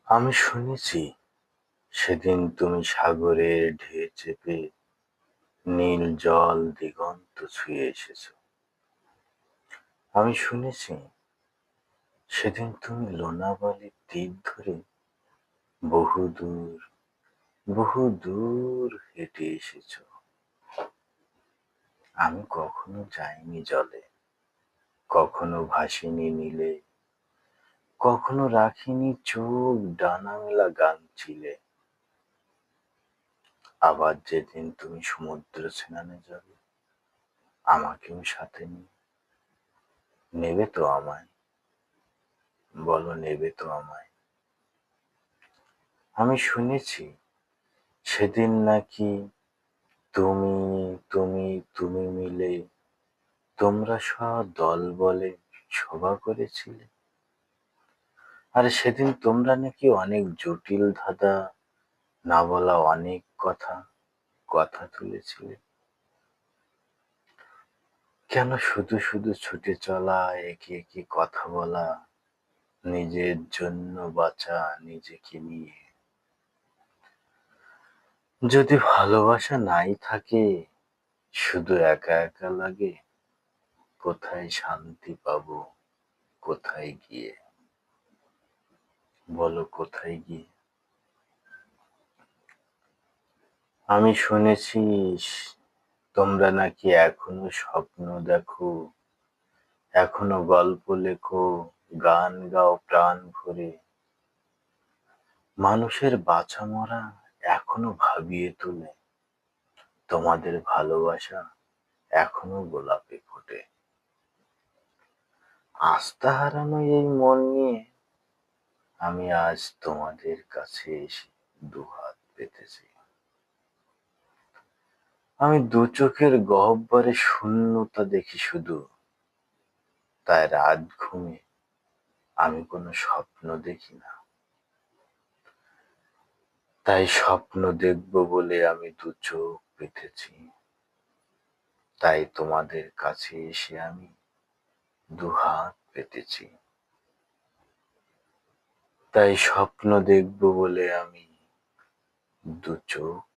আমি শুনেছি সেদিন তুমি সাগরের ঢেউ চেপে নীল জল দিগন্ত ছুঁয়ে এসেছো। আমি শুনেছি সেদিন তুমি লোনাবালির তীর ধরে বহুদূর বহুদূর হেঁটে এসেছো। আমি কখনো যাইনি জলে, কখনো ভাসিনি নীলে, কখনো রাখিনি চোখ ডানা মেলা গান চিলে। আবার যেদিন তুমি সমুদ্র স্নানে যাবে, আমাকেও সাথে নিয়ে নেবে তো আমায়? বলো, নেবে তো আমায়? আমি শুনেছি সেদিন নাকি তুমি তুমি মিলে তোমরা দল বলে সভা করেছিলে। আর সেদিন তোমরা নাকি অনেক জটিল ধাঁধা, না বলা অনেক কথা কথা তুলেছিলে। কেন শুধু শুধু ছুটে চলা, একে একে কথা বলা, নিজের জন্য বাঁচা, নিজেকে নিয়ে? যদি ভালোবাসা নাই থাকে, শুধু একা একা লাগে, কোথায় শান্তি পাবো? কোথায় গিয়ে? বলো, কোথায় গিয়ে? আমি শুনেছি তোমরা নাকি এখনো স্বপ্ন দেখো, এখনো গল্প লেখো, গান গাও প্রাণ ভরে। মানুষের বাঁচা মরা এখনো ভাবিয়ে তোলে, তোমাদের ভালোবাসা এখনো গোলাপে ফোটে। আস্থা হারানো এই মন নিয়ে আমি আজ তোমাদের কাছে এসে দুহাত পেতেছি। আমি দু চোখের গহ্বরে শূন্যতা দেখি শুধু, তাই রাত ঘুমে আমি কোনো স্বপ্ন দেখি না। তাই স্বপ্ন দেখবো বলে আমি দু চোখ পেতেছি। তাই তোমাদের কাছে এসে আমি দুহাত পেতেছি। তাই স্বপ্ন দেখবো বলে আমি দু চোখ